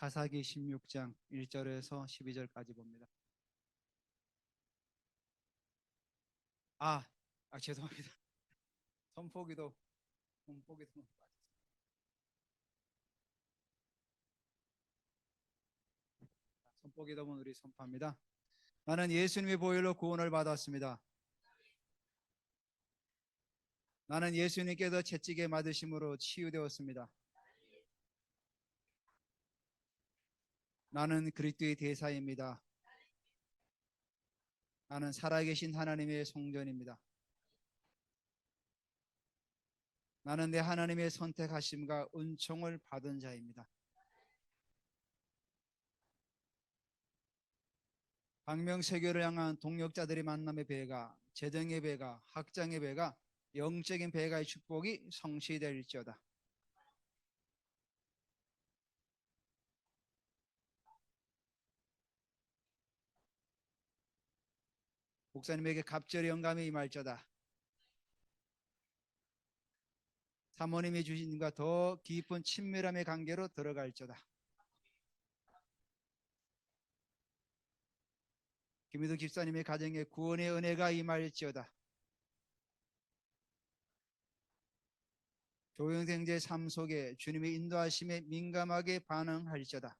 사사기 16장 1절에서 12절까지 봅니다. 죄송합니다. 선포기도 선포기도문 우리 선포합니다. 나는 예수님의 보혈로 구원을 받았습니다. 나는 예수님께서 채찍에 맞으심으로 치유되었습니다. 나는 그리스도의 대사입니다. 나는 살아계신 하나님의 성전입니다. 나는 내 하나님의 선택하심과 은총을 받은 자입니다. 방명세계를 향한 동역자들의 만남의 배가, 재정의 배가, 학장의 배가, 영적인 배가의 축복이 성취될지어다. 목사님에게 갑절의 영감이 임할지어다. 사모님이 주신과 더 깊은 친밀함의 관계로 들어갈지어다. 김희도 집사님의 가정에 구원의 은혜가 임할지어다. 조영생제 삶 속에 주님의 인도하심에 민감하게 반응할지어다.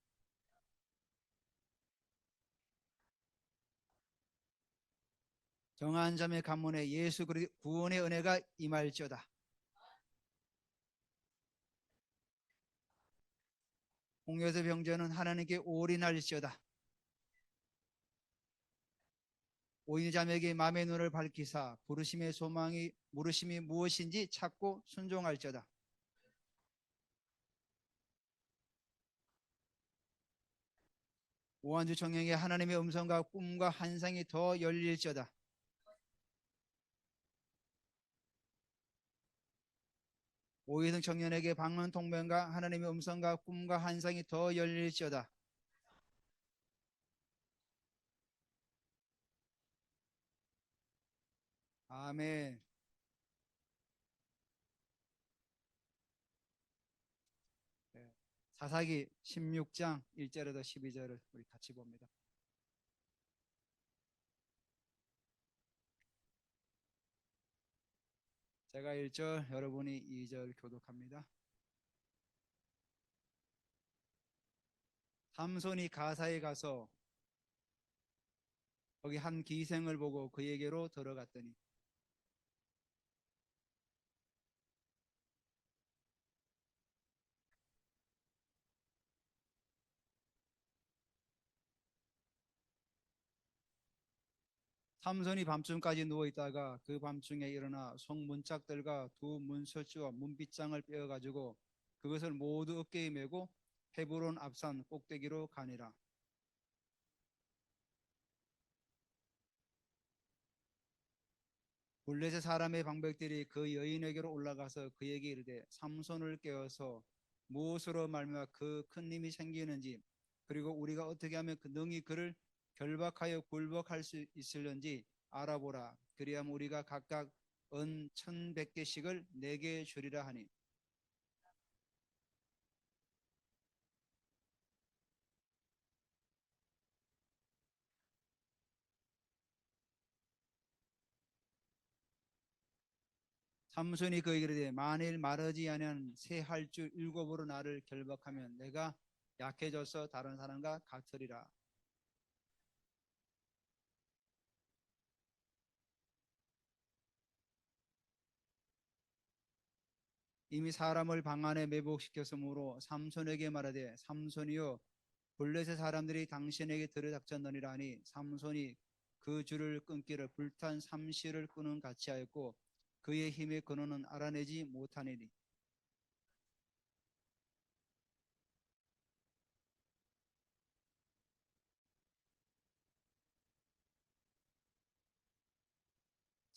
정한 자의 가문에 예수 그리스도 구원의 은혜가 임할지어다. 홍요셉 형제는 하나님께 올인할지어다. 오인자매에게 마음의 눈을 밝히사 부르심의 소망이 물으심이 무엇인지 찾고 순종할지어다. 오한주 청년에게 하나님의 음성과 꿈과 환상이 더 열릴지어다. 오해등 청년에게 방언 통변과 하나님의 음성과 꿈과 환상이 더 열릴지어다. 아멘. 네. 사사기 16장 1절에서 12절을 우리 같이 봅니다. 제가 1절, 여러분이 2절 교독합니다. 삼손이 가사에 가서 거기 한 기생을 보고 그에게로 들어갔더니 삼손이 밤중까지 누워있다가 그 밤중에 일어나 송문짝들과 두 문설주와 문빗장을 빼어가지고 그것을 모두 어깨에 메고 헤브론 앞산 꼭대기로 가니라. 블레셋 사람의 방백들이 그 여인에게로 올라가서 그에게 이르되 삼손을 깨워서 무엇으로 말미암아 그 큰 힘이 생기는지 그리고 우리가 어떻게 하면 능히 그를 결박하여 굴복할 수 있을는지 알아보라. 그리하면 우리가 각각 은 1,100개씩을 내게 주리라 하니 삼손이 그에게 이르되 만일 마르지 아니한 새 할주 7으로 나를 결박하면 내가 약해져서 다른 사람과 같으리라. 이미 사람을 방 안에 매복시켰으므로 삼손에게 말하되 삼손이여 블레셋 사람들이 당신에게 들이닥쳤느니라 하니 삼손이 그 줄을 끊기를 불탄 삼시를 끄는 같이 하였고 그의 힘의 근원은 알아내지 못하니니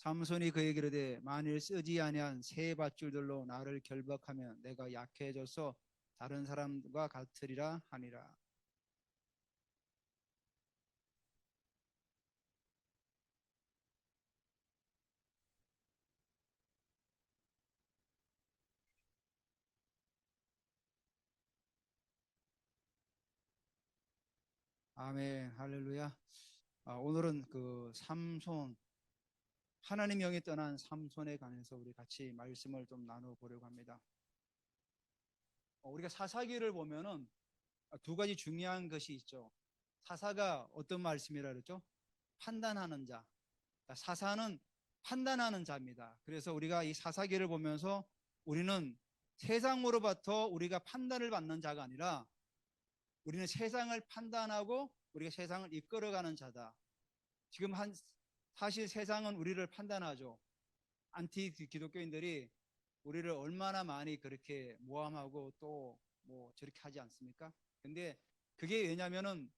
삼손이 그에게 이르되 만일 쓰지 아니한 새 밧줄들로 나를 결박하면 내가 약해져서 다른 사람과 같으리라 하니라. 아멘, 할렐루야. 오늘은 그 삼손, 하나님 영이 떠난 삼손에 관해서 우리 같이 말씀을 좀 나눠보려고 합니다. 우리가 사사기를 보면은 두 가지 중요한 것이 있죠. 사사가 어떤 말씀이라 그랬죠? 판단하는 자. 사사는 판단하는 자입니다. 그래서 우리가 이 사사기를 보면서 우리는 세상으로부터 우리가 판단을 받는 자가 아니라 우리는 세상을 판단하고 우리가 세상을 이끌어가는 자다. 지금 사실 세상은 우리를 판단하죠. 안티 기독교인들이 우리를 얼마나 많이 그렇게 모함하고 또 뭐 저렇게 하지 않습니까? 근데 그게 왜냐면은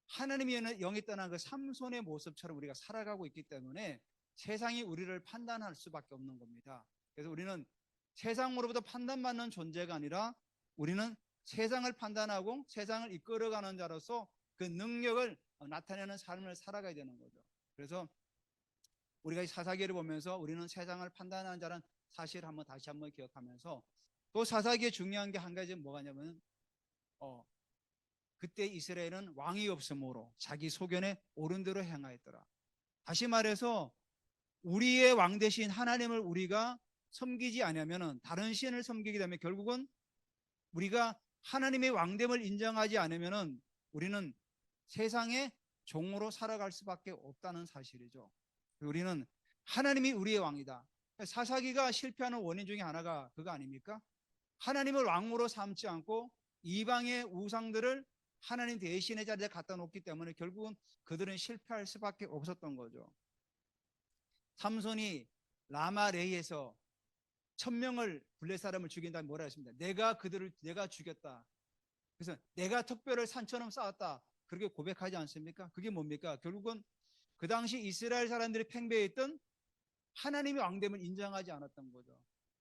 하나님의 영이 떠난 그 삼손의 모습처럼 우리가 살아가고 있기 때문에 세상이 우리를 판단할 수밖에 없는 겁니다. 그래서 우리는 세상으로부터 판단받는 존재가 아니라 우리는 세상을 판단하고 세상을 이끌어가는 자로서 그 능력을 나타내는 삶을 살아가야 되는 거죠. 그래서 우리가 이 사사기를 보면서 우리는 세상을 판단하는 자라는 사실을 다시 한번 기억하면서 또 사사기에 중요한 게 한 가지 뭐가냐면 그때 이스라엘은 왕이 없으므로 자기 소견에 옳은 대로 행하였더라. 다시 말해서 우리의 왕 대신 하나님을 우리가 섬기지 않으면은 다른 신을 섬기게 되면 결국은 우리가 하나님의 왕됨을 인정하지 않으면은 우리는 세상의 종으로 살아갈 수밖에 없다는 사실이죠. 우리는 하나님이 우리의 왕이다. 사사기가 실패하는 원인 중에 하나가 그거 아닙니까? 하나님을 왕으로 삼지 않고 이방의 우상들을 하나님 대신의 자리에 갖다 놓기 때문에 결국은 그들은 실패할 수밖에 없었던 거죠. 삼손이 라마레이에서 1000명을 블레 사람을 죽인 다음에 뭐라 했습니다. 내가 죽였다. 그래서 내가 특별을 산처럼 쌓았다. 그렇게 고백하지 않습니까? 그게 뭡니까? 결국은 그 당시 이스라엘 사람들이 팽배했던 하나님의 왕됨을 인정하지 않았던 거죠.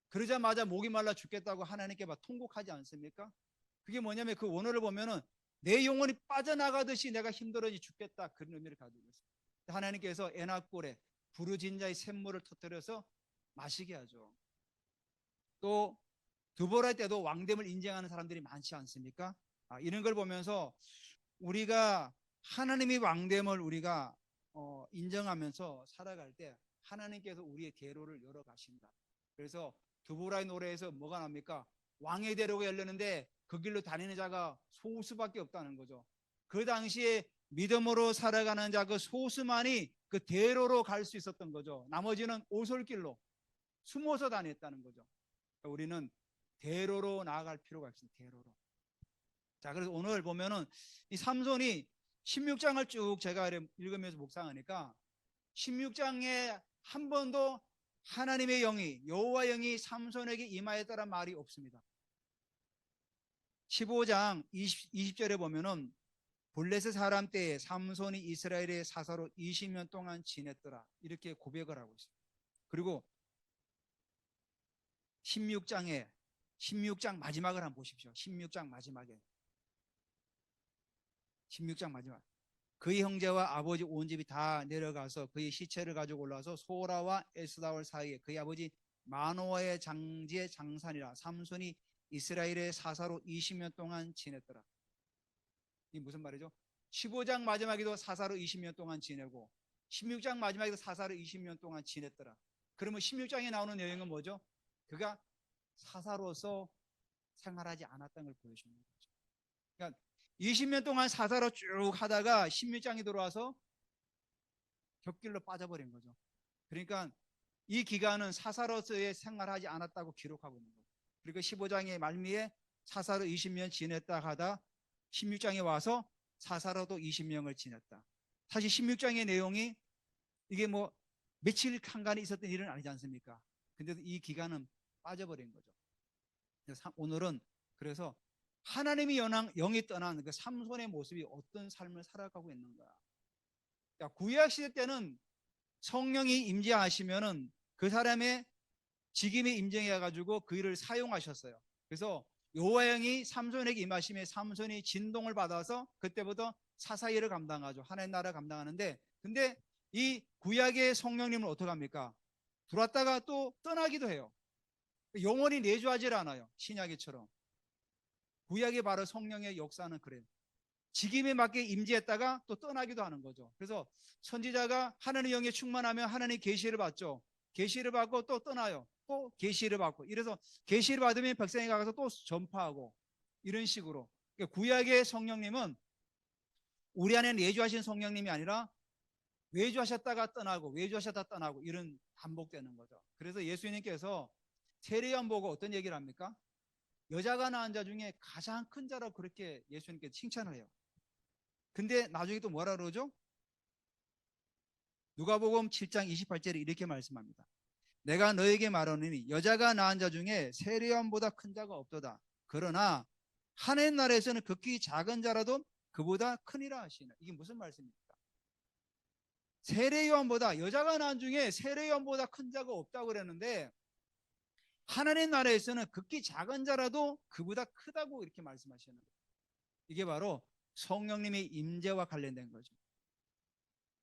그러자마자 목이 말라 죽겠다고 하나님께 막 통곡하지 않습니까? 그게 뭐냐면 그 원어를 보면은 내 영혼이 빠져나가듯이 내가 힘들어지 죽겠다, 그런 의미를 가지고 있습니다. 하나님께서 에나골에 부르짖자의 샘물을 터뜨려서 마시게 하죠. 또 드보라 때도 왕됨을 인정하는 사람들이 많지 않습니까? 이런 걸 보면서 우리가 하나님의 왕됨을 우리가 인정하면서 살아갈 때 하나님께서 우리의 대로를 열어 가신다. 그래서 드보라의 노래에서 뭐가 납니까? 왕의 대로가 열렸는데 그 길로 다니는 자가 소수밖에 없다는 거죠. 그 당시에 믿음으로 살아가는 자 그 소수만이 그 대로로 갈 수 있었던 거죠. 나머지는 오솔길로 숨어서 다녔다는 거죠. 우리는 대로로 나아갈 필요가 있습니다. 대로로. 자, 그래서 오늘 보면은 이 삼손이 16장을 쭉 제가 읽으면서 묵상하니까 16장에 한 번도 하나님의 영이 여호와 영이 삼손에게 임하였다는 말이 없습니다. 15장 20절에 보면은 블레셋 사람 때에 삼손이 이스라엘의 사사로 20년 동안 지냈더라 이렇게 고백을 하고 있습니다. 그리고 16장 마지막을 한번 보십시오. 16장 마지막 그의 형제와 아버지 온 집이 다 내려가서 그의 시체를 가지고 올라와서 소라와 에스다올 사이에 그의 아버지 마노아의 장지의 장산이라 삼손이 이스라엘의 사사로 20년 동안 지냈더라. 이게 무슨 말이죠? 15장 마지막에도 사사로 20년 동안 지내고 16장 마지막에도 사사로 20년 동안 지냈더라. 그러면 16장에 나오는 내용은 뭐죠? 그가 사사로서 생활하지 않았다는 걸 보여주는 거죠. 그러니까 20년 동안 사사로 쭉 하다가 16장에 들어와서 격길로 빠져버린 거죠. 그러니까 이 기간은 사사로서의 생활하지 않았다고 기록하고 있는 거예요. 그리고 15장의 말미에 사사로 20년 지냈다 하다 16장에 와서 사사로도 20년을 지냈다. 사실 16장의 내용이 이게 뭐 며칠 한간에 있었던 일은 아니지 않습니까? 근데도 이 기간은 빠져버린 거죠. 오늘은 그래서 하나님이 영이 떠난 그 삼손의 모습이 어떤 삶을 살아가고 있는가. 구약시대 때는 성령이 임재하시면은 그 사람의 직임에 임정해가지고 그 일을 사용하셨어요. 그래서 여호와 영이 삼손에게 임하심에 삼손이 진동을 받아서 그때부터 사사일을 감당하죠. 하나님 나라를 감당하는데, 근데 이 구약의 성령님은 어떻게 합니까? 들어왔다가 또 떠나기도 해요. 영원히 내주하지 않아요. 신약에처럼. 구약이 바로 성령의 역사는 그래요. 직임에 맞게 임재했다가 또 떠나기도 하는 거죠. 그래서 선지자가 하나님의 영에 충만하면 하나님의 계시를 받죠. 계시를 받고 또 떠나요. 또 계시를 받고, 이래서 계시를 받으면 백성에 가서 또 전파하고, 이런 식으로. 그러니까 구약의 성령님은 우리 안에 내주하신 성령님이 아니라 외주하셨다가 떠나고 외주하셨다가 떠나고, 이런 반복되는 거죠. 그래서 예수님께서 세례요한 보고 어떤 얘기를 합니까? 여자가 낳은 자 중에 가장 큰 자라고 그렇게 예수님께 칭찬을 해요. 근데 나중에 또 뭐라 그러죠? 누가복음 7장 28절에 이렇게 말씀합니다. 내가 너에게 말하노니 여자가 낳은 자 중에 세례요한보다 큰 자가 없도다. 그러나 하나님 나라에서는 극히 작은 자라도 그보다 크니라 하시나. 이게 무슨 말씀입니까? 세례요한보다, 여자가 낳은 중에 세례요한보다 큰 자가 없다고 그랬는데 하나님 나라에서는 극히 작은 자라도 그보다 크다고 이렇게 말씀하시는 거예요. 이게 바로 성령님의 임재와 관련된 거죠.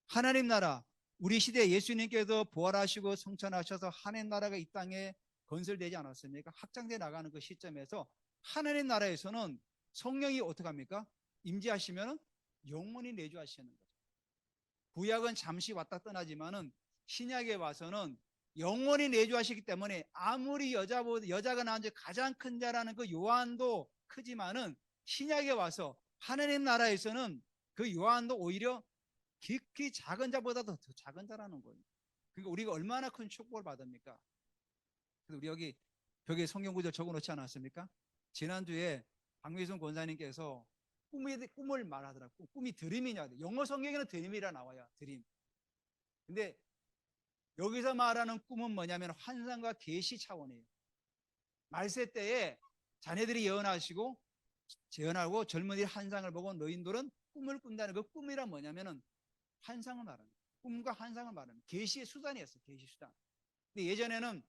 하나님 나라, 우리 시대 예수님께서 부활하시고 성천하셔서 하나님 나라가 이 땅에 건설되지 않았습니까? 확장돼 나가는 그 시점에서 하나님 나라에서는 성령이 어떻게 합니까? 임재하시면 영원히 내주하시는 거죠. 구약은 잠시 왔다 떠나지만은 신약에 와서는 영원히 내주하시기 때문에 아무리 여자가 낳은 지 가장 큰 자라는 그 요한도 크지만은 신약에 와서 하나님 나라에서는 그 요한도 오히려 깊이 작은 자보다도 더 작은 자라는 거예요. 그러니까 우리가 얼마나 큰 축복을 받습니까? 그래서 우리 여기 벽에 성경 구절 적어놓지 않았습니까? 지난주에 박미순 권사님께서 꿈을 말하더라고요. 꿈이 드림이냐. 영어 성경에는 드림이라 나와요. 드림. 근데 여기서 말하는 꿈은 뭐냐면 환상과 계시 차원이에요. 말세 때에 자네들이 예언하시고 재현하고 젊은이들이 환상을 보고 너희들은 꿈을 꾼다는 그 꿈이란 뭐냐면은 환상을 말합니다. 꿈과 환상을 말합니다. 계시의 수단이었어요. 계시 수단. 근데 예전에는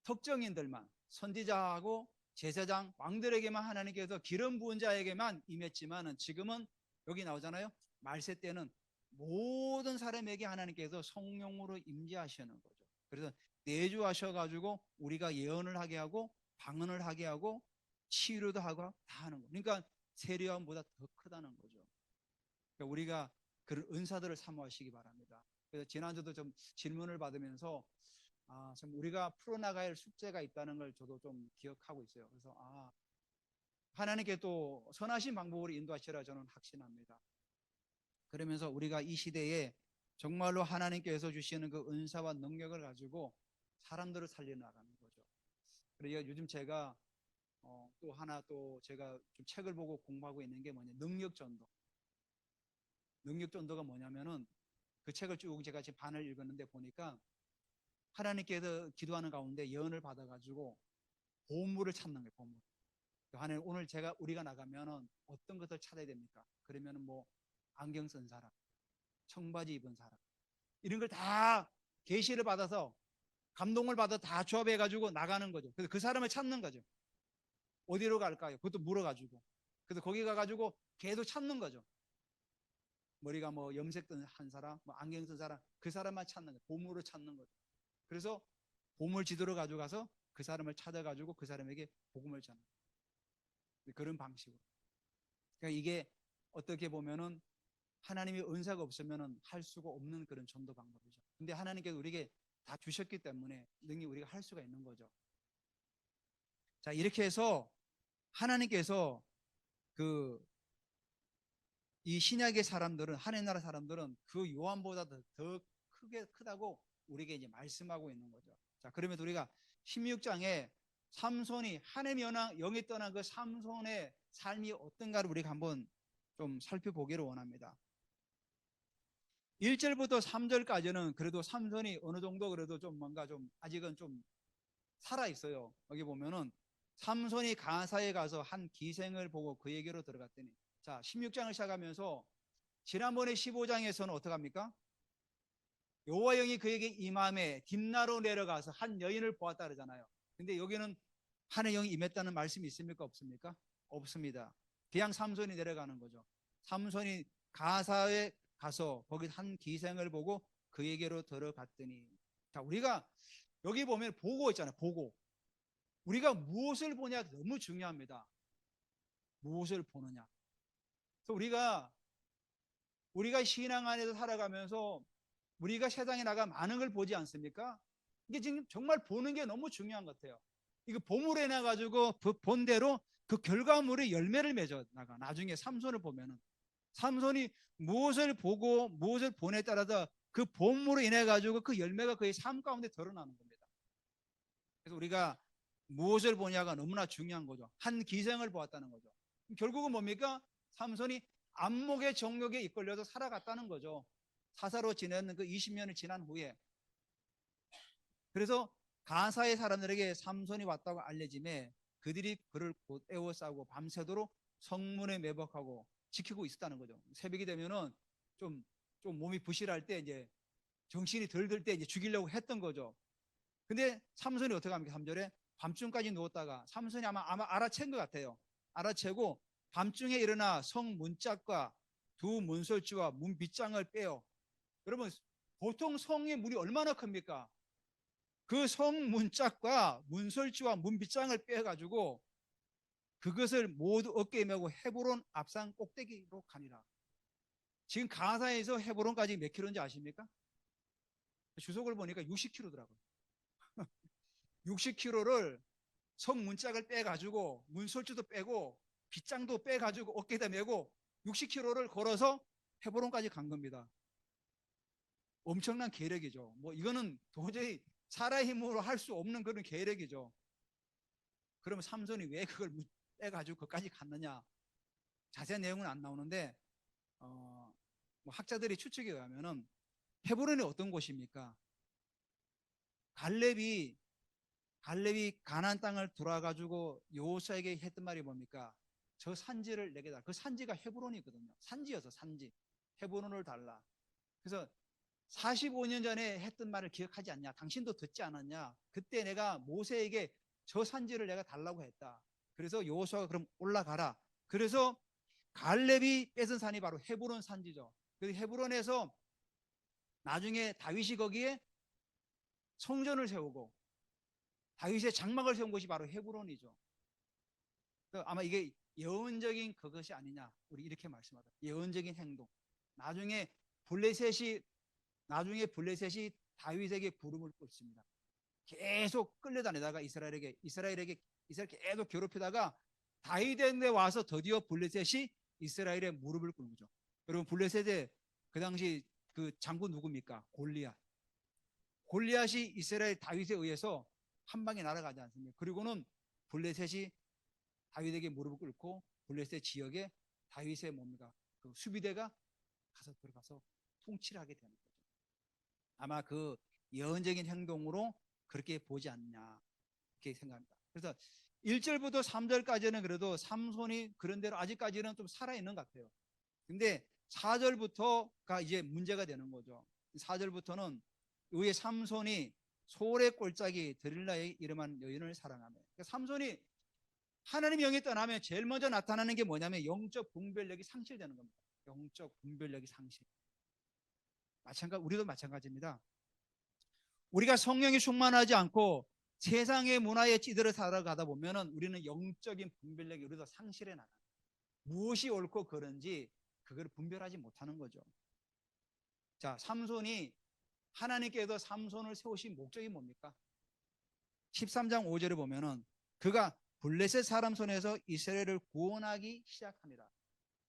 특정인들만, 선지자하고 제사장, 왕들에게만 하나님께서 기름 부은 자에게만 임했지만은 지금은 여기 나오잖아요. 말세 때는 모든 사람에게 하나님께서 성령으로 임재하시는 거죠. 그래서 내주하셔가지고 우리가 예언을 하게 하고 방언을 하게 하고 치유도 하고 다 하는 거. 그러니까 세례요한보다 더 크다는 거죠. 그러니까 우리가 그런 은사들을 사모하시기 바랍니다. 그래서 지난주도 좀 질문을 받으면서 참 우리가 풀어나가야 할 숙제가 있다는 걸 저도 좀 기억하고 있어요. 그래서 하나님께 또 선하신 방법으로 인도하시라 저는 확신합니다. 그러면서 우리가 이 시대에 정말로 하나님께서 주시는 그 은사와 능력을 가지고 사람들을 살려나가는 거죠. 그리고 요즘 제가 또 하나 또 제가 좀 책을 보고 공부하고 있는 게 뭐냐, 능력전도. 능력전도가 뭐냐면은 그 책을 쭉 제가 지금 반을 읽었는데 보니까 하나님께서 기도하는 가운데 예언을 받아가지고 보물을 찾는 거예요. 보물. 하나님, 오늘 우리가 나가면은 어떤 것을 찾아야 됩니까? 그러면은 뭐 안경 쓴 사람, 청바지 입은 사람, 이런 걸 다 계시를 받아서 감동을 받아 다 조합해가지고 나가는 거죠. 그래서 그 사람을 찾는 거죠. 어디로 갈까요? 그것도 물어가지고. 그래서 거기 가가지고 계속 찾는 거죠. 머리가 뭐 염색 한 사람, 뭐 안경 쓴 사람, 그 사람만 찾는 거죠. 보물을 찾는 거죠. 그래서 보물 지도를 가져가서 그 사람을 찾아가지고 그 사람에게 복음을 전하는 그런 방식으로. 그러니까 이게 어떻게 보면은 하나님의 은사가 없으면은 할 수가 없는 그런 전도 방법이죠. 근데 하나님께서 우리에게 다 주셨기 때문에 능히 우리가 할 수가 있는 거죠. 자, 이렇게 해서 하나님께서 이 신약의 사람들은, 하나님 나라 사람들은 그 요한보다 더 크다고 우리에게 이제 말씀하고 있는 거죠. 자, 그러면 우리가 16장에 삼손이 하나님의 영이 떠난 그 삼손의 삶이 어떤가를 우리가 한번 좀 살펴보기를 원합니다. 1절부터 3절까지는 그래도 삼손이 어느 정도 그래도 좀 뭔가 좀 아직은 좀 살아 있어요. 여기 보면은 삼손이 가사에 가서 한 기생을 보고 그에게로 들어갔더니, 자, 16장을 시작하면서 지난번에 15장에서는 어떻게 합니까? 여호와 영이 그에게 임함에 딥나로 내려가서 한 여인을 보았다 그러잖아요. 근데 여기는 하나님의 영이 임했다는 말씀이 있습니까? 없습니까? 없습니다. 그냥 삼손이 내려가는 거죠. 삼손이 가사에 가서 거기 한 기생을 보고 그에게로 들어갔더니, 자, 우리가 여기 보면 보고 있잖아요. 보고. 우리가 무엇을 보냐 너무 중요합니다. 무엇을 보느냐. 그래서 우리가 신앙 안에서 살아가면서 우리가 세상에 나가 많은 걸 보지 않습니까? 이게 지금 정말 보는 게 너무 중요한 것 같아요. 이거 봄으로 인해 가지고 본 대로 그 결과물이 열매를 맺어 나가. 나중에 삼손을 보면은 삼손이 무엇을 보고 무엇을 본에 따라서 그 봄으로 인해 가지고 그 열매가 그의 삶 가운데 드러나는 겁니다. 그래서 우리가 무엇을 보냐가 너무나 중요한 거죠. 한 기생을 보았다는 거죠. 결국은 뭡니까? 삼손이 안목의 정욕에 이끌려서 살아갔다는 거죠. 사사로 지내는 그 20년이 지난 후에. 그래서 가사의 사람들에게 삼손이 왔다고 알려짐에 그들이 그를 곧 에워싸고 밤새도록 성문에 매복하고 지키고 있었다는 거죠. 새벽이 되면은 좀, 좀 몸이 부실할 때 이제 정신이 덜 들 때 이제 죽이려고 했던 거죠. 근데 삼손이 어떻게 합니까? 3절에 밤중까지 누웠다가 삼손이 아마 알아챈 것 같아요. 알아채고 밤중에 일어나 성 문짝과 두 문설주와 문 빗장을 빼어, 여러분 보통 성의 문이 얼마나 큽니까? 그 성 문짝과 문설주와 문 빗장을 빼가지고 그것을 모두 어깨에 메고 헤브론 앞산 꼭대기로 가니라. 지금 가사에서 헤브론까지 몇 킬로인지 아십니까? 주석을 보니까 60킬로더라고요. 60킬로를 성 문짝을 빼가지고 문설주도 빼고 빗장도 빼가지고 어깨에다 메고 60킬로를 걸어서 헤브론까지 간 겁니다. 엄청난 계력이죠. 뭐 이거는 도저히 사람의 힘으로 할 수 없는 그런 계력이죠. 그러면 삼손이 왜 그걸 빼가지고 거기까지 갔느냐? 자세한 내용은 안 나오는데 뭐 학자들이 추측에 의하면은 헤브론이 어떤 곳입니까? 갈렙이 가나안 땅을 돌아가지고 여호수아에게 했던 말이 뭡니까? 저 산지를 내게 달라. 그 산지가 헤브론이거든요. 산지여서 산지. 헤브론을 달라. 그래서 45년 전에 했던 말을 기억하지 않냐? 당신도 듣지 않았냐? 그때 내가 모세에게 저 산지를 내가 달라고 했다. 그래서 여호수아가 그럼 올라가라. 그래서 갈렙이 뺏은 산이 바로 헤브론 산지죠. 그래서 헤브론에서 나중에 다윗이 거기에 성전을 세우고 다윗의 장막을 세운 곳이 바로 헤브론이죠. 아마 이게 예언적인 그것이 아니냐, 우리 이렇게 말씀하다. 예언적인 행동. 나중에 블레셋이 다윗에게 부름을 꿇습니다. 계속 끌려다니다가 이스라엘 계속 괴롭히다가 다윗에게 와서 드디어 블레셋이 이스라엘의 무릎을 꿇는 거죠. 여러분 블레셋의 그 당시 그 장군 누굽니까? 골리앗이 이스라엘 다윗에 의해서 한 방에 날아가지 않습니까? 그리고는 블레셋이 다윗에게 무릎을 꿇고 블레셋 지역에 다윗의 뭡니까? 그 수비대가 들어가서 통치를 하게 되는 거죠. 아마 그 예언적인 행동으로 그렇게 보지 않냐 이렇게 생각합니다. 그래서 1절부터 3절까지는 그래도 삼손이 그런 대로 아직까지는 좀 살아있는 것 같아요. 근데 4절부터가 이제 문제가 되는 거죠. 4절부터는 의의 삼손이 소울의 꼴짝이 드릴라의 이름한 여인을 사랑하며, 그러니까 삼손이 하나님 영이 떠나면 제일 먼저 나타나는 게 뭐냐면 영적 분별력이 상실되는 겁니다. 영적 분별력이 상실. 우리도 마찬가지입니다. 우리가 성령이 충만하지 않고 세상의 문화에 찌들어 살아가다 보면은 우리는 영적인 분별력이 우리도 상실해 나가요. 무엇이 옳고 그른지 그걸 분별하지 못하는 거죠. 자, 삼손이 하나님께서 삼손을 세우신 목적이 뭡니까? 13장 5절에 보면은 그가 블레셋 사람 손에서 이스라엘을 구원하기 시작합니다.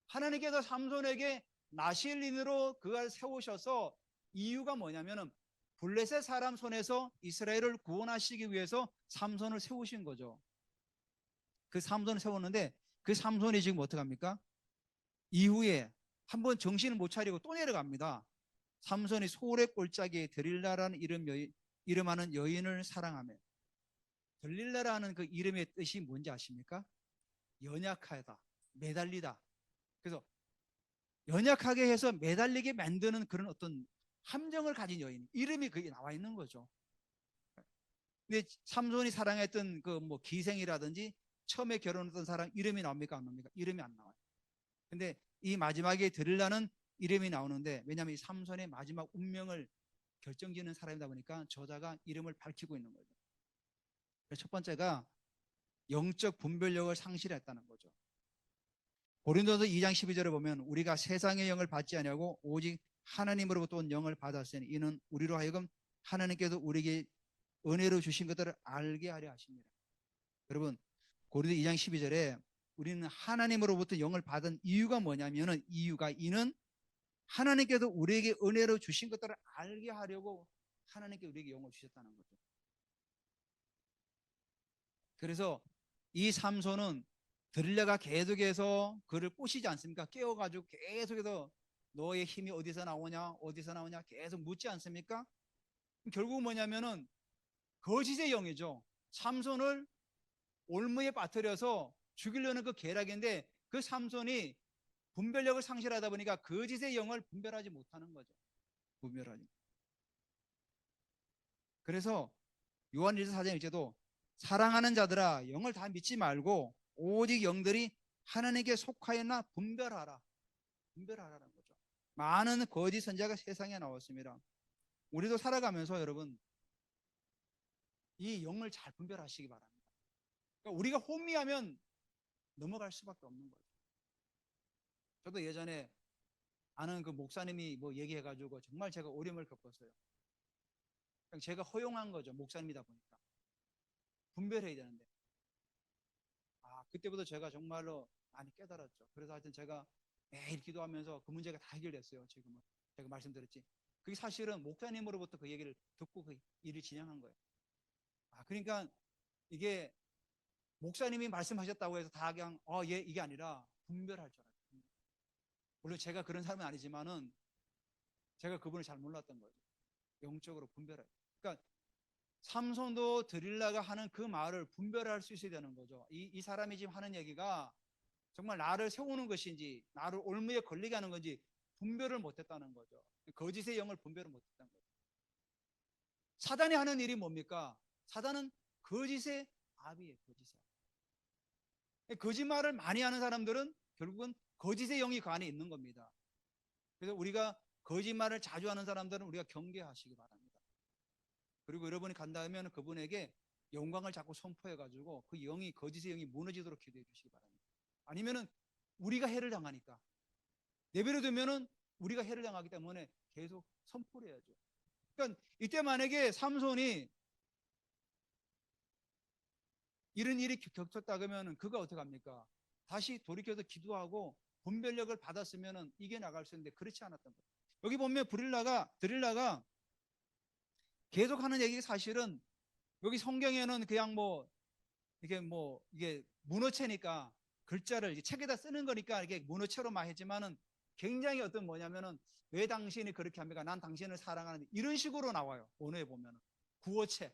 하나님께서 삼손에게 나실린으로 그가 세우셔서 이유가 뭐냐면은 블레셋 사람 손에서 이스라엘을 구원하시기 위해서 삼손을 세우신 거죠. 그 삼손을 세웠는데 그 삼손이 지금 어떻게 합니까? 이후에 한번 정신을 못 차리고 또 내려갑니다. 삼손이 소울의 꼴짝이에 드릴라라는 이름하는 여인을 사랑하며, 들릴라라는 그 이름의 뜻이 뭔지 아십니까? 연약하다, 매달리다. 그래서 연약하게 해서 매달리게 만드는 그런 어떤 함정을 가진 여인, 이름이 거기 나와 있는 거죠. 근데 삼손이 사랑했던 그 뭐 기생이라든지 처음에 결혼했던 사람 이름이 나옵니까? 안 나옵니까? 이름이 안 나와요. 근데 이 마지막에 들으려는 이름이 나오는데, 왜냐하면 이 삼손의 마지막 운명을 결정짓는 사람이다 보니까 저자가 이름을 밝히고 있는 거죠. 첫 번째가 영적 분별력을 상실했다는 거죠. 고린도서 2장 12절에 보면 우리가 세상의 영을 받지 아니하고 오직 하나님으로부터 온 영을 받았으니 이는 우리로 하여금 하나님께서 우리에게 은혜로 주신 것들을 알게 하려 하십니다. 여러분, 고린도 2장 12절에 우리는 하나님으로부터 영을 받은 이유가 뭐냐면은 이는 하나님께서 우리에게 은혜로 주신 것들을 알게 하려고 하나님께 우리에게 영을 주셨다는 거죠. 그래서 이 삼손은 들레가 계속해서 그를 꼬시지 않습니까? 깨워가지고 계속해서 너의 힘이 어디서 나오냐 계속 묻지 않습니까? 결국 뭐냐면은 거짓의 영이죠. 삼손을 올무에 빠뜨려서 죽이려는 그 계략인데 그 삼손이 분별력을 상실하다 보니까 거짓의 영을 분별하지 못하는 거죠. 분별하지. 그래서 요한일서 4장 1절도 사랑하는 자들아 영을 다 믿지 말고 오직 영들이 하나님께 속하였나 분별하라. 분별하라는 거죠. 많은 거짓 선지자가 세상에 나왔습니다. 우리도 살아가면서 여러분 이 영을 잘 분별하시기 바랍니다. 그러니까 우리가 혼미하면 넘어갈 수밖에 없는 거죠. 저도 예전에 아는 그 목사님이 뭐 얘기해가지고 정말 제가 어려움을 겪었어요. 그냥 제가 허용한 거죠. 목사님이다 보니까. 분별해야 되는데. 그때부터 제가 정말로 많이 깨달았죠. 그래서 하여튼 제가 매일 기도하면서 그 문제가 다 해결됐어요. 지금은. 제가 말씀드렸지. 그게 사실은 목사님으로부터 그 얘기를 듣고 그 일을 진행한 거예요. 그러니까 이게 목사님이 말씀하셨다고 해서 다 그냥 예, 이게 아니라 분별할 줄 알았어요. 물론 제가 그런 사람은 아니지만은 제가 그분을 잘 몰랐던 거죠. 영적으로 분별해요. 그러니까 삼손도 드릴라가 하는 그 말을 분별할 수 있어야 되는 거죠. 이 사람이 지금 하는 얘기가 정말 나를 세우는 것인지 나를 올무에 걸리게 하는 건지 분별을 못했다는 거죠. 거짓의 영을 분별을 못했다는 거죠. 사단이 하는 일이 뭡니까? 사단은 거짓의 아비예요. 거짓의 아비. 거짓말을 많이 하는 사람들은 결국은 거짓의 영이 그 안에 있는 겁니다. 그래서 우리가 거짓말을 자주 하는 사람들은 우리가 경계하시기 바랍니다. 그리고 여러분이 간다면 그분에게 영광을 자꾸 선포해가지고 그 영이 거짓의 영이 무너지도록 기도해 주시기 바랍니다. 아니면은 우리가 해를 당하니까 내버려 두면은 우리가 해를 당하기 때문에 계속 선포를 해야죠. 그러니까 이때 만약에 삼손이 이런 일이 겹쳤다 그러면 그가 어떻게 합니까? 다시 돌이켜서 기도하고 분별력을 받았으면은 이겨나갈 수 있는데 그렇지 않았던 거예요. 여기 보면 드릴라가 계속 하는 얘기 사실은 여기 성경에는 그냥 이게 문어체니까 글자를 책에다 쓰는 거니까 이게 문어체로만 했지만은 굉장히 뭐냐면은 왜 당신이 그렇게 합니까? 난 당신을 사랑하는데 이런 식으로 나와요. 언어에 보면은 구어체.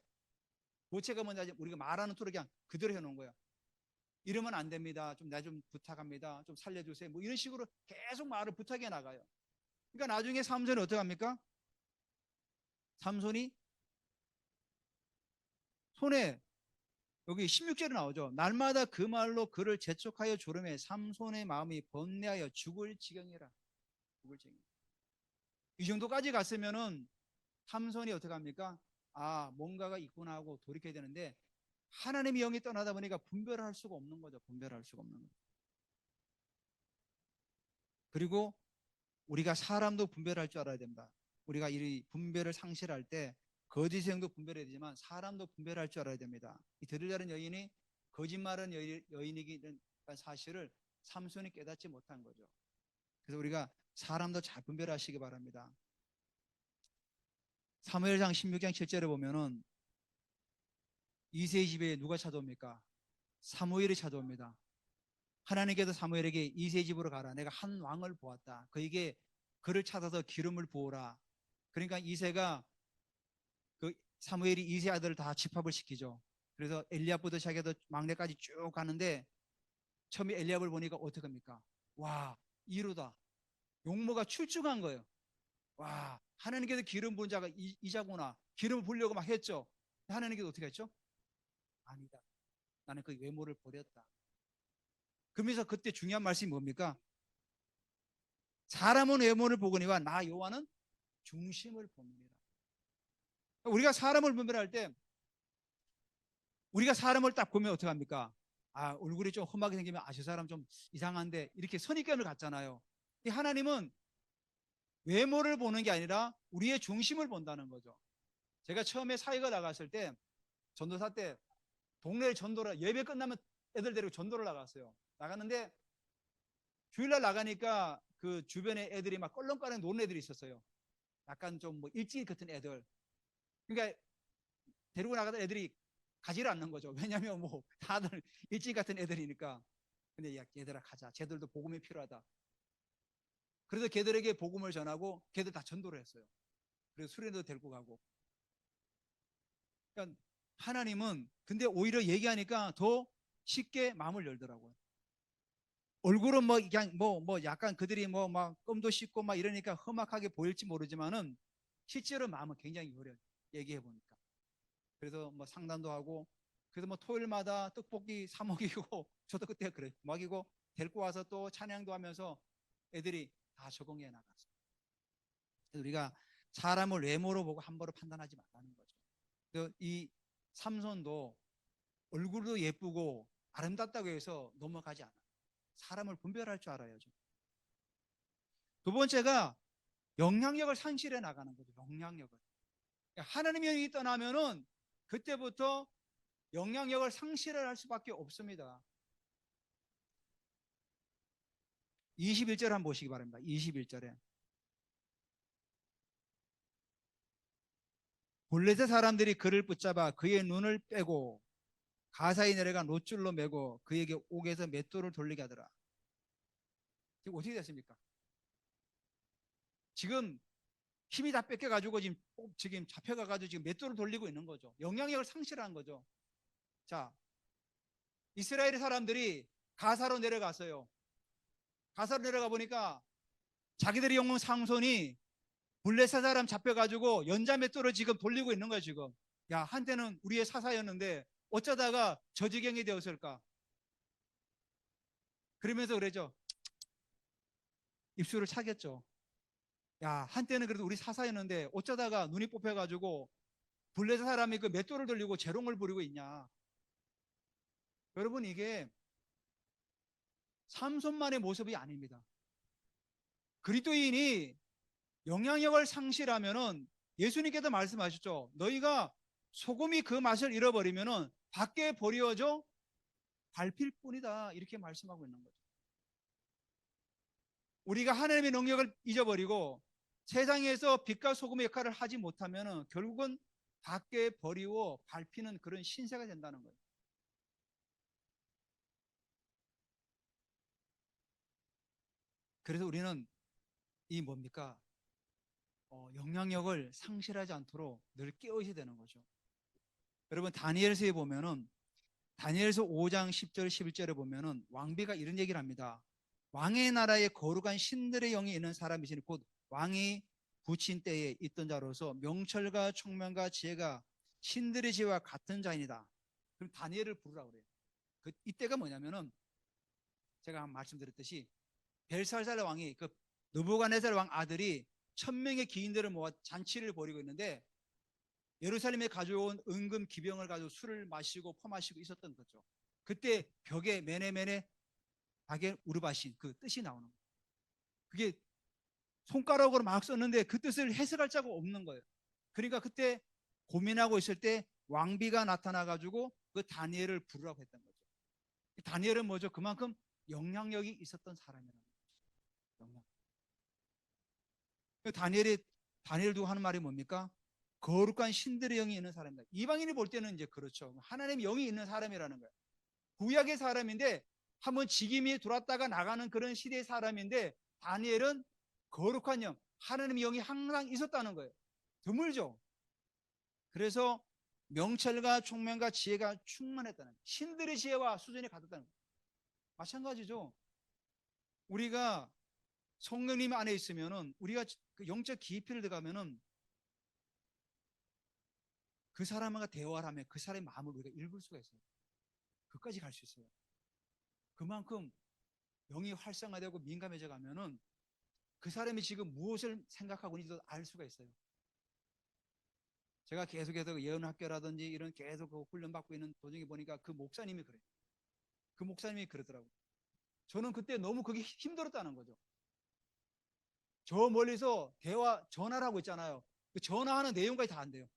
구어체가 뭔지 우리가 말하는 투로 그냥 그대로 해놓은 거야. 이러면 안 됩니다. 나 좀 부탁합니다. 좀 살려주세요. 뭐 이런 식으로 계속 말을 부탁해 나가요. 그러니까 나중에 삼손이 어떻게 합니까? 삼손이 손에 여기 16절에 나오죠. 날마다 그 말로 그를 재촉하여 조름해 삼손의 마음이 번뇌하여 죽을 지경이라. 죽을 지경. 이 정도까지 갔으면은 삼손이 어떻게 합니까? 뭔가가 있구나 하고 돌이켜야 되는데 하나님의 영이 떠나다 보니까 분별할 수가 없는 거죠. 분별할 수가 없는 거죠. 그리고 우리가 사람도 분별할 줄 알아야 됩니다. 우리가 이 분별을 상실할 때 거짓의 영도 분별해야 되지만 사람도 분별할 줄 알아야 됩니다. 이 드릴라는 여인이 거짓말은 여인이기는 사실을 삼손이 깨닫지 못한 거죠. 그래서 우리가 사람도 잘 분별하시기 바랍니다. 사무엘상 16장 7절에 보면은 이새의 집에 누가 찾아옵니까? 사무엘이 찾아옵니다. 하나님께서 사무엘에게 이새의 집으로 가라. 내가 한 왕을 보았다. 그에게 그를 찾아서 기름을 부어라. 그러니까 이새가 사무엘이 이새 아들을 다 집합을 시키죠. 그래서 엘리압부터 시작해서 막내까지 쭉 가는데 처음에 엘리압을 보니까 어떻게 합니까? 와, 이루다. 용모가 출중한 거예요. 와, 하나님께서 기름 부은 자가 이자구나. 기름을 부으려고 막 했죠. 하나님께서 어떻게 했죠? 아니다. 나는 그 외모를 버렸다. 그러면서 그때 중요한 말씀이 뭡니까? 사람은 외모를 보거니와 나 여호와는 중심을 봅니다. 우리가 사람을 분별할 때 우리가 사람을 딱 보면 어떻게 합니까? 아, 얼굴이 좀 험하게 생기면 아, 저 사람 좀 이상한데 이렇게 선입견을 갖잖아요. 이 하나님은 외모를 보는 게 아니라 우리의 중심을 본다는 거죠. 제가 처음에 사회가 나갔을 때 전도사 때 동네 전도를 예배 끝나면 애들 데리고 전도를 나갔어요. 나갔는데 주일날 나가니까 그 주변에 애들이 막 껄렁거리는 노는 애들이 있었어요. 약간 좀 뭐 일찍이 같은 애들. 그러니까 데리고 나가던 애들이 가지를 않는 거죠. 왜냐하면 뭐 다들 일찍 같은 애들이니까. 근데 야, 얘들아 가자. 쟤들도 복음이 필요하다. 그래서 걔들에게 복음을 전하고 걔들 다 전도를 했어요. 그래서 수련도 데리고 가고. 그러니까 하나님은 근데 오히려 얘기하니까 더 쉽게 마음을 열더라고요. 얼굴은 뭐 그냥 뭐 약간 그들이 뭐 막 껌도 씹고 막 이러니까 험악하게 보일지 모르지만은 실제로 마음은 굉장히 열려요. 얘기해 보니까. 그래서 뭐 상담도 하고 그래서 뭐 토요일마다 떡볶이 사 먹이고 저도 그때 그래 먹이고 데리고 와서 또 찬양도 하면서 애들이 다 적응해 나갔어요. 그래서 우리가 사람을 외모로 보고 함부로 판단하지 말라는 거죠. 그래서 이 삼손도 얼굴도 예쁘고 아름답다고 해서 넘어가지 않아요. 사람을 분별할 줄 알아야죠. 두 번째가 영향력을 상실해 나가는 거죠. 영향력을. 그러니까 하나님의 영이 떠나면은 그때부터 영향력을 상실을 할 수밖에 없습니다. 21절 한번 보시기 바랍니다. 21절에 블레셋 사람들이 그를 붙잡아 그의 눈을 빼고 가사에 내려가 놋줄로 매고 그에게 옥에서 맷돌을 돌리게 하더라. 지금 어떻게 됐습니까? 지금 힘이 다 뺏겨가지고 지금 잡혀가가지고 지금 맷돌을 돌리고 있는 거죠. 영향력을 상실한 거죠. 자, 이스라엘 사람들이 가사로 내려갔어요. 가사로 내려가 보니까 자기들이 영웅 상손이 블레셋 사람 잡혀가지고 연자 맷돌을 지금 돌리고 있는 거예요. 지금 야, 한때는 우리의 사사였는데 어쩌다가 저 지경이 되었을까? 그러면서 그러죠. 입술을 차겠죠. 야, 한때는 그래도 우리 사사였는데 어쩌다가 눈이 뽑혀가지고 블레셋 사람이 그 맷돌을 돌리고 재롱을 부리고 있냐. 여러분, 이게 삼손만의 모습이 아닙니다. 그리스도인이 영향력을 상실하면은 예수님께서 말씀하셨죠. 너희가 소금이 그 맛을 잃어버리면은 밖에 버려져 밟힐 뿐이다. 이렇게 말씀하고 있는 거죠. 우리가 하나님의 능력을 잊어버리고 세상에서 빛과 소금의 역할을 하지 못하면은 결국은 밖에 버리고 밟히는 그런 신세가 된다는 거예요. 그래서 우리는 이 뭡니까? 영향력을 상실하지 않도록 늘 깨어있어야 되는 거죠. 여러분 다니엘서에 보면은 다니엘서 5장 10절 11절에 보면은 왕비가 이런 얘기를 합니다. 왕의 나라에 거룩한 신들의 영이 있는 사람이시니 곧 왕이 부친 때에 있던 자로서 명철과 총명과 지혜가 신들의 지혜와 같은 자이니다. 그럼 다니엘을 부르라 그래요. 이때가 뭐냐면은 제가 말씀드렸듯이 벨사살 왕이 그 느부갓네살 왕 아들이 1000명의 기인들을 모아 잔치를 벌이고 있는데 예루살렘에 가져온 은금 기병을 가지고 술을 마시고 퍼마시고 있었던 거죠. 그때 벽에 메네메네 바게 우르바신 그 뜻이 나오는 거예요. 그게 손가락으로 막 썼는데 그 뜻을 해석할 자가 없는 거예요. 그러니까 그때 고민하고 있을 때 왕비가 나타나 가지고 그 다니엘을 부르라고 했던 거죠. 다니엘은 뭐죠? 그만큼 영향력이 있었던 사람이라는 거죠. 다니엘 두고 하는 말이 뭡니까? 거룩한 신들의 영이 있는 사람이다. 이방인이 볼 때는 이제 그렇죠. 하나님의 영이 있는 사람이라는 거예요. 구약의 사람인데 한번 직임이 들어왔다가 나가는 그런 시대의 사람인데 다니엘은 거룩한 영, 하나님의 영이 항상 있었다는 거예요. 드물죠. 그래서 명철과 총명과 지혜가 충만했다는 거예요. 신들의 지혜와 수준이 같았다는 거예요. 마찬가지죠. 우리가 성령님 안에 있으면은 우리가 그 영적 깊이를 들어가면은 그 사람과 대화를 하면 그 사람의 마음을 우리가 읽을 수가 있어요. 그까지 갈 수 있어요. 그만큼 영이 활성화되고 민감해져 가면은 그 사람이 지금 무엇을 생각하고 있는지도 알 수가 있어요. 제가 계속해서 예언학교라든지 이런 계속 그 훈련받고 있는 도중에 보니까 그 목사님이 그래요. 그 목사님이 그러더라고요. 저는 그때 너무 그게 힘들었다는 거죠. 저 멀리서 전화를 하고 있잖아요. 그 전화하는 내용까지 다 안 돼요.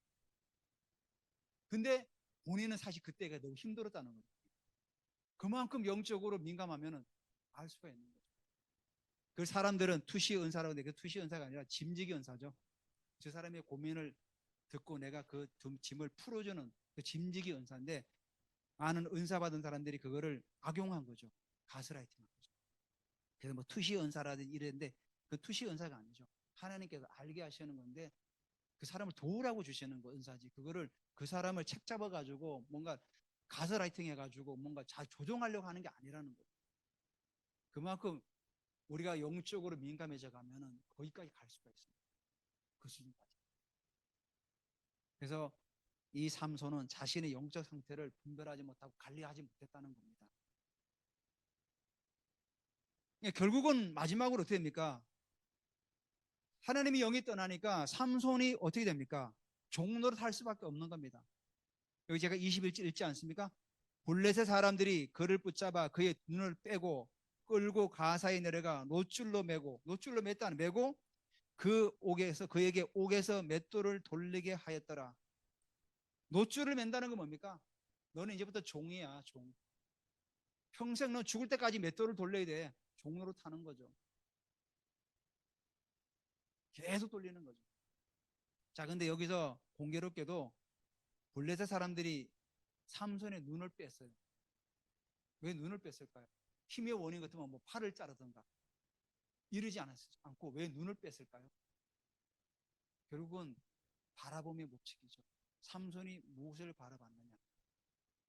근데 본인은 사실 그때가 너무 힘들었다는 거죠. 그만큼 영적으로 민감하면은 알 수가 있는 거죠. 그 사람들은 투시 은사라고 하는데 그 투시 은사가 아니라 짐지기 은사죠. 저 사람의 고민을 듣고 내가 그 짐을 풀어주는 그 짐지기 은사인데 많은 은사 받은 사람들이 그거를 악용한 거죠. 가스라이팅 한 거죠. 그래서 뭐 투시 은사라든지 이랬는데 그 투시 은사가 아니죠. 하나님께서 알게 하시는 건데 그 사람을 도우라고 주시는 거 은사지. 그거를 그 사람을 책 잡아가지고 뭔가 가스라이팅 해가지고 뭔가 잘 조종하려고 하는 게 아니라는 거예요. 그만큼 우리가 영적으로 민감해져 가면은 거기까지 갈 수가 있습니다. 그 수준까지. 그래서 이 삼손은 자신의 영적 상태를 분별하지 못하고 관리하지 못했다는 겁니다. 결국은 마지막으로 어떻게 됩니까? 하나님이 영이 떠나니까 삼손이 어떻게 됩니까? 종로를 탈 수밖에 없는 겁니다. 여기 제가 21절 읽지 않습니까? 블레셋 사람들이 그를 붙잡아 그의 눈을 빼고 끌고 가사에 내려가 노줄로 매고, 노줄로 맸다는 매고 그 옥에서 그에게 옥에서 맷돌을 돌리게 하였더라. 노줄을 맨다는 건 뭡니까? 너는 이제부터 종이야, 종. 평생 너 죽을 때까지 맷돌을 돌려야 돼. 종로로 타는 거죠. 계속 돌리는 거죠. 자, 근데 여기서 공교롭게도 블레셋 사람들이 삼손의 눈을 뺐어요. 왜 눈을 뺐을까요? 힘의 원인 같으면 뭐 팔을 자르든가 이러지 않고 왜 눈을 뺐을까요? 결국은 바라봄의 법칙이죠. 삼손이 무엇을 바라봤느냐.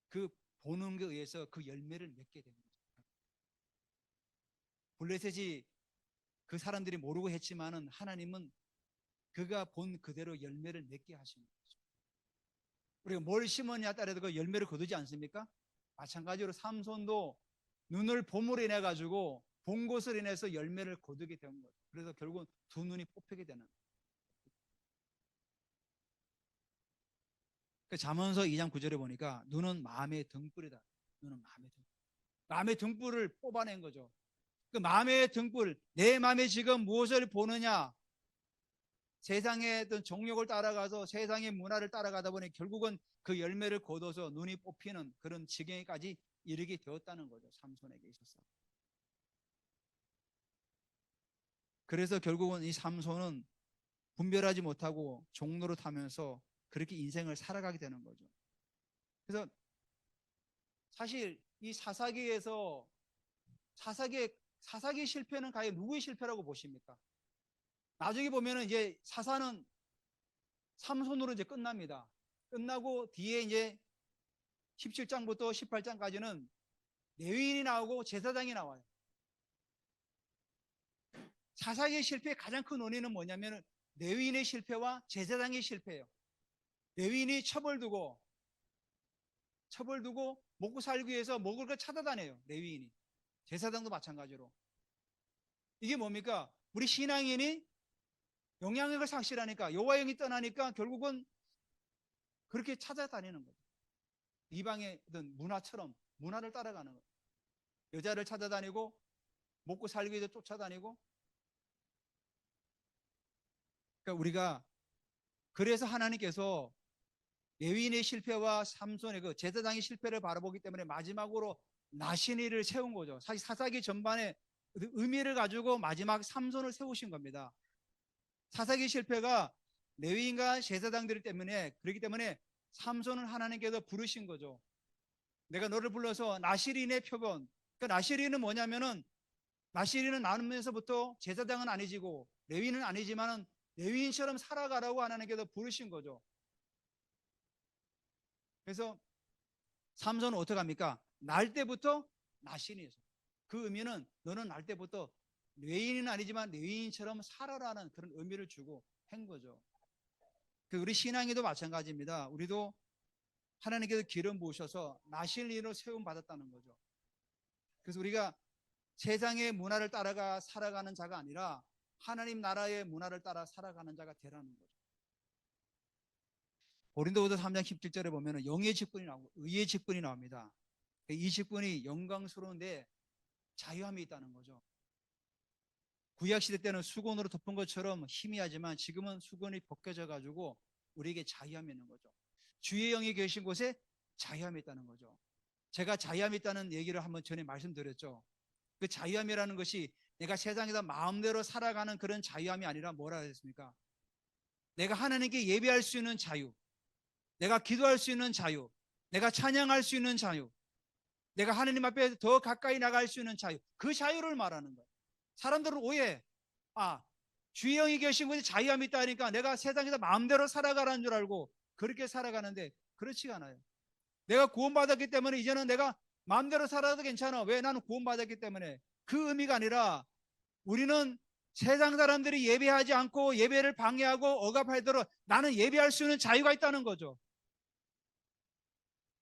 그 보는 것에 의해서 그 열매를 맺게 되는 거죠. 블레셋이 그 사람들이 모르고 했지만은 하나님은 그가 본 그대로 열매를 맺게 하시는 거죠. 우리가 뭘 심었냐에 따라서 그 열매를 거두지 않습니까? 마찬가지로 삼손도 눈을 봄으로 인해 가지고 본 것을 인해서 열매를 거두게 된 거죠. 그래서 결국은 두 눈이 뽑히게 되는 거예요. 그 잠언서 2장 9절에 보니까 눈은 마음의 등불이다. 눈은 마음의 등불. 마음의 등불을 뽑아낸 거죠. 그 마음의 등불, 내 마음에 지금 무엇을 보느냐? 세상의 어떤 정욕을 따라가서 세상의 문화를 따라가다 보니 결국은 그 열매를 거둬서 눈이 뽑히는 그런 지경에까지 이르게 되었다는 거죠. 삼손에게 있어서. 그래서 결국은 이 삼손은 분별하지 못하고 종로로 타면서 그렇게 인생을 살아가게 되는 거죠. 그래서 사실 이 사사기의 실패는 과연 누구의 실패라고 보십니까? 나중에 보면은 이제 사사는 삼손으로 이제 끝납니다. 끝나고 뒤에 이제 17장부터 18장까지는 레위인이 나오고 제사장이 나와요. 사사기의 실패의 가장 큰 원인은 뭐냐면 레위인의 실패와 제사장의 실패예요. 레위인이 첩을 두고 먹고 살기 위해서 먹을 걸 찾아다녀요. 레위인이. 제사장도 마찬가지로. 이게 뭡니까? 우리 신앙인이 영향력을 상실하니까 여호와 영이 떠나니까 결국은 그렇게 찾아다니는 거죠. 이방의 어떤 문화처럼 문화를 따라가는 거예요. 여자를 찾아다니고 먹고 살기 위해서 쫓아다니고. 그러니까 우리가 그래서 하나님께서 레위인의 실패와 삼손의 그 제사장의 실패를 바라보기 때문에 마지막으로 나시니를 세운 거죠. 사실 사사기 전반에 의미를 가지고 마지막 삼손을 세우신 겁니다. 사사기 실패가 레위인과 제사장들 때문에 그렇기 때문에 삼손을 하나님께서 부르신 거죠. 내가 너를 불러서 나시린의 표본. 그러니까 나시린은 뭐냐면은 나시린은 나누면서부터 제사장은 아니지고 레위인은 아니지만은 레위인처럼 살아가라고 하나님께서 부르신 거죠. 그래서 삼손은 어떻게 합니까? 날 때부터 나신이죠. 그 의미는 너는 날 때부터 레위인은 아니지만 레위인처럼 살아라는 그런 의미를 주고 한 거죠. 우리 신앙에도 마찬가지입니다. 우리도 하나님께서 기름 부으셔서 나신인으로 세움 받았다는 거죠. 그래서 우리가 세상의 문화를 따라가 살아가는 자가 아니라 하나님 나라의 문화를 따라 살아가는 자가 되라는 거죠. 고린도후서 3장 17절에 보면 영의 직분이 나오고 의의 직분이 나옵니다. 이 직분이 영광스러운데 자유함이 있다는 거죠. 구약시대 때는 수건으로 덮은 것처럼 희미하지만 지금은 수건이 벗겨져 가지고 우리에게 자유함이 있는 거죠. 주의 영이 계신 곳에 자유함이 있다는 거죠. 제가 자유함이 있다는 얘기를 한번 전에 말씀드렸죠. 그 자유함이라는 것이 내가 세상에서 마음대로 살아가는 그런 자유함이 아니라 뭐라 했습니까? 내가 하나님께 예배할 수 있는 자유, 내가 기도할 수 있는 자유, 내가 찬양할 수 있는 자유, 내가 하나님 앞에 더 가까이 나갈 수 있는 자유, 그 자유를 말하는 거예요. 사람들은 오해, 주의 영이 계신 곳에 자유함이 있다니까 내가 세상에서 마음대로 살아가라는 줄 알고 그렇게 살아가는데 그렇지가 않아요. 내가 구원받았기 때문에 이제는 내가 마음대로 살아도 괜찮아. 왜? 나는 구원받았기 때문에. 그 의미가 아니라 우리는 세상 사람들이 예배하지 않고 예배를 방해하고 억압하도록 나는 예배할 수 있는 자유가 있다는 거죠.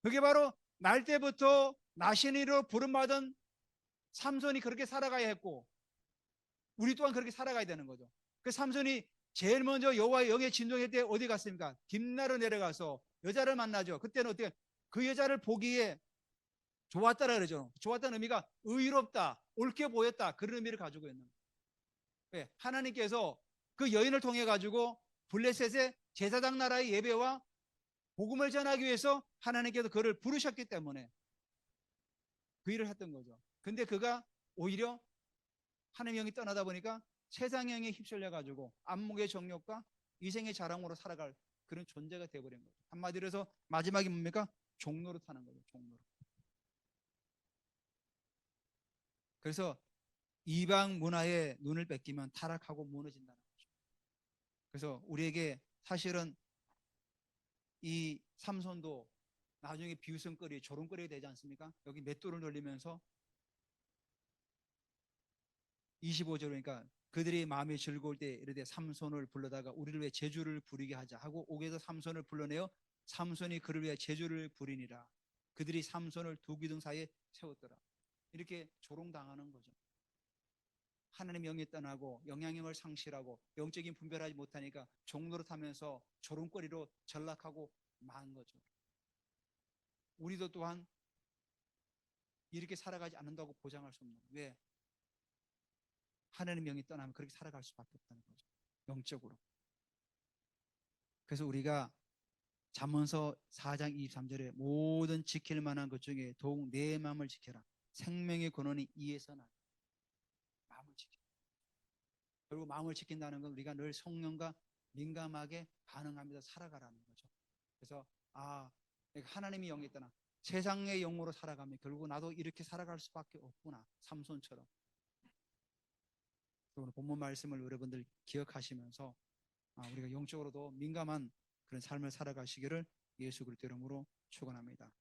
그게 바로 날 때부터 나신이로 부름받은 삼손이 그렇게 살아가야 했고 우리 또한 그렇게 살아가야 되는 거죠. 그 삼손이 제일 먼저 여호와의 영에 진동할 때 어디 갔습니까? 딥나로 내려가서 여자를 만나죠. 그때는 어떻게 그 여자를 보기에 좋았다라 그러죠. 좋았다는 의미가 의롭다, 옳게 보였다 그런 의미를 가지고 있는 거예요. 왜? 하나님께서 그 여인을 통해 가지고 블레셋의 제사장 나라의 예배와 복음을 전하기 위해서 하나님께서 그를 부르셨기 때문에 그 일을 했던 거죠. 근데 그가 오히려 하나님의 영이 떠나다 보니까 세상의 영에 휩쓸려 가지고 안목의 정욕과 이생의 자랑으로 살아갈 그런 존재가 되어버린 거죠. 한마디로 해서 마지막이 뭡니까? 종로로 타는 거죠. 종로로. 그래서 이방 문화에 눈을 뺏기면 타락하고 무너진다는 거죠. 그래서 우리에게 사실은 이 삼손도 나중에 비웃음거리, 조롱거리가 되지 않습니까? 여기 맷돌을 돌리면서 25절 그러니까 그들이 마음이 즐거울 때 이르되 삼손을 불러다가 우리를 위해 제주를 부리게 하자 하고 옥에서 삼손을 불러내어 삼손이 그를 위해 제주를 부리니라. 그들이 삼손을 두 기둥 사이에 세웠더라. 이렇게 조롱당하는 거죠. 하나님 영이 떠나고 영향력을 상실하고 영적인 분별하지 못하니까 종로로 타면서 조롱거리로 전락하고 만 거죠. 우리도 또한 이렇게 살아가지 않는다고 보장할 수 없는 거예요. 왜? 하나님 영이 떠나면 그렇게 살아갈 수밖에 없다는 거죠. 영적으로. 그래서 우리가 잠언서 4장 23절에 모든 지킬 만한 것 중에 더욱 내 마음을 지켜라. 생명의 근원이 이에서 나. 마음을 지켜. 그리고 마음을 지킨다는 건 우리가 늘 성령과 민감하게 반응하면서 살아가라는 거죠. 그래서 하나님이 영이 떠나 세상의 영으로 살아가면 결국 나도 이렇게 살아갈 수밖에 없구나. 삼손처럼. 오늘 본문 말씀을 여러분들 기억하시면서 우리가 영적으로도 민감한 그런 삶을 살아가시기를 예수 그리스도 이름으로 축원합니다.